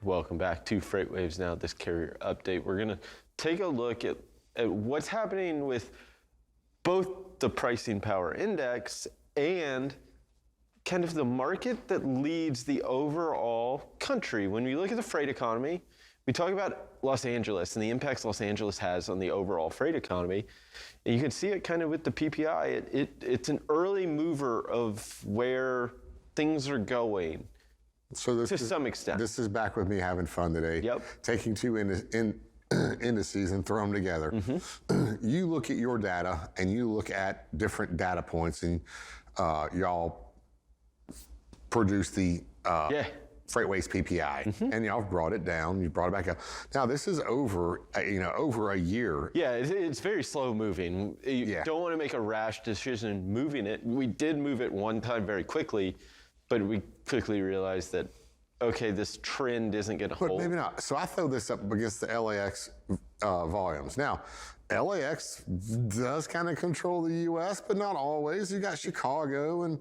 welcome back to Freight Waves Now, this carrier update. We're going to take a look at what's happening with both the pricing power index and kind of the market that leads the overall country. When we look at the freight economy, we talk about Los Angeles and the impacts Los Angeles has on the overall freight economy. And you can see it kind of with the PPI. It's an early mover of where things are going. So this to some extent. This is back with me having fun today. Yep. Taking two indices and throw them together. Mm-hmm. You look at your data and you look at different data points, and y'all produce the FreightWaves PPI, mm-hmm. and y'all brought it down. You brought it back up. Now this is over a year. Yeah, it's very slow moving. You don't want to make a rash decision moving it. We did move it one time very quickly, but we quickly realized that, okay, this trend isn't going to hold. But maybe not. So I throw this up against the LAX volumes. Now, LAX does kind of control the U.S., but not always. You got Chicago and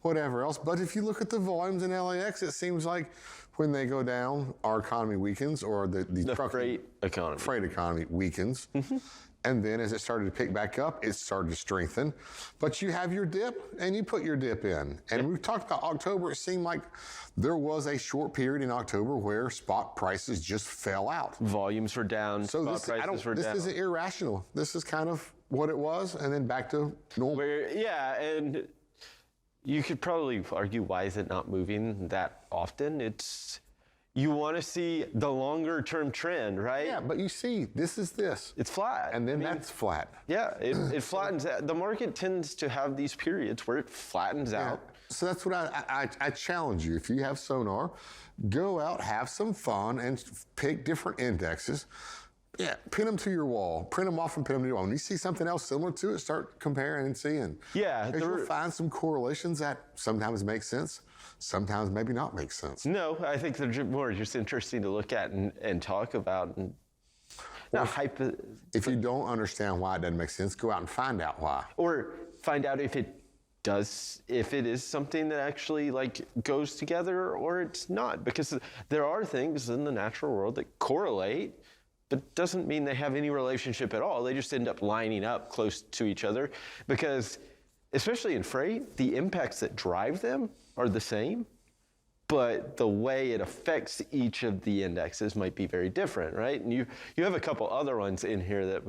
whatever else. But if you look at the volumes in LAX, it seems like when they go down, our economy weakens, or the freight economy weakens. Mm-hmm. And then as it started to pick back up, it started to strengthen. But you have your dip, and you put your dip in. And we've talked about October. It seemed like there was a short period in October where spot prices just fell out. Volumes were down, so spot prices were down. This isn't irrational. This is kind of what it was, and then back to normal. And you could probably argue, why is it not moving that often? You want to see the longer term trend, right? Yeah, but you see, this. It's flat. And then that's flat. Yeah, it flattens out. The market tends to have these periods where it flattens out. So that's what I challenge you. If you have Sonar, go out, have some fun, and pick different indexes. Yeah, pin them to your wall. Print them off and pin them to your wall. When you see something else similar to it, start comparing and seeing. Yeah. Because you'll find some correlations that sometimes make sense, sometimes maybe not make sense. No, I think they're more just interesting to look at and talk about. And if you don't understand why it doesn't make sense, go out and find out why. Or find out if it is something that actually goes together or it's not. Because there are things in the natural world that correlate, but doesn't mean they have any relationship at all. They just end up lining up close to each other because, especially in freight, the impacts that drive them are the same, but the way it affects each of the indexes might be very different, right? And you have a couple other ones in here that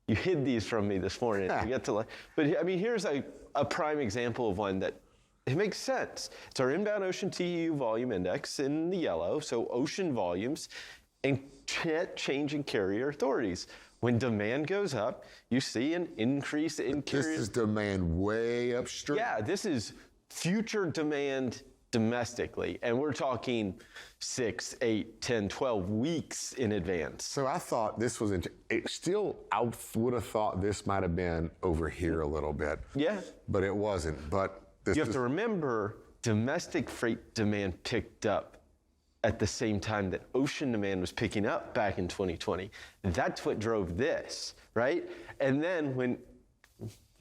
you hid these from me this morning. But I mean, here's a prime example of one that it makes sense. It's our inbound ocean TEU volume index in the yellow, so ocean volumes, and change in carrier authorities. When demand goes up, you see an increase in carrier. This is demand way upstream. Yeah, this is future demand domestically, and we're talking 6, 8, 10, 12 weeks in advance. So I thought this was, I would have thought this might have been over here a little bit. Yeah. But it wasn't. But you have to remember, domestic freight demand picked up at the same time that ocean demand was picking up back in 2020. That's what drove this, right? And then when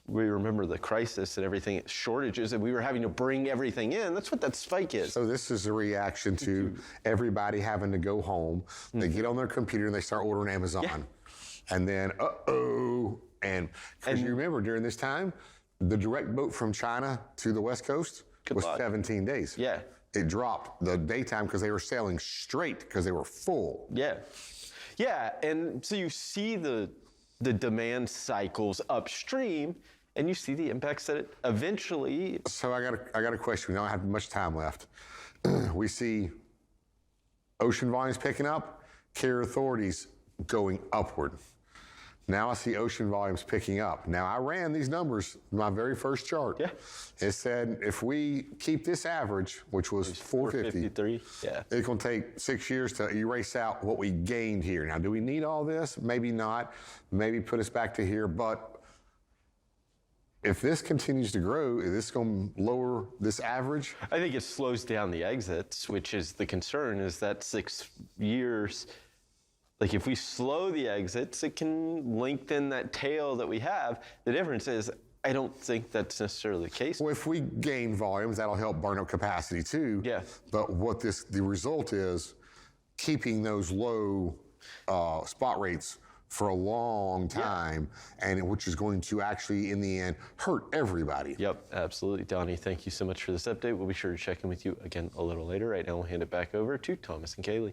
we remember the crisis and everything, shortages, and we were having to bring everything in, that's what that spike is. So this is a reaction to everybody having to go home. They get on their computer and they start ordering Amazon. Yeah. And then, and because you remember during this time, the direct boat from China to the West Coast was 17 days. Yeah. It dropped the daytime because they were sailing straight because they were full. Yeah. Yeah, and so you see the demand cycles upstream, and you see the impacts that it eventually. So I got a question. We don't have much time left. We see ocean volumes picking up, carrier authorities going upward. Now I see ocean volumes picking up. Now I ran these numbers, my very first chart. Yeah. It said if we keep this average, which was 453, it's going to take 6 years to erase out what we gained here. Now, do we need all this? Maybe not. Maybe put us back to here. But if this continues to grow, is this going to lower this average? I think it slows down the exits, which is the concern, is that 6 years. like if we slow the exits, it can lengthen that tail that we have. The difference is, I don't think that's necessarily the case. Well, if we gain volumes, that'll help burn up capacity too. Yeah. But what the result is, keeping those low spot rates for a long time, and which is going to actually, in the end, hurt everybody. Yep, absolutely. Donnie, thank you so much for this update. We'll be sure to check in with you again a little later. Right now, we'll hand it back over to Thomas and Kaylee.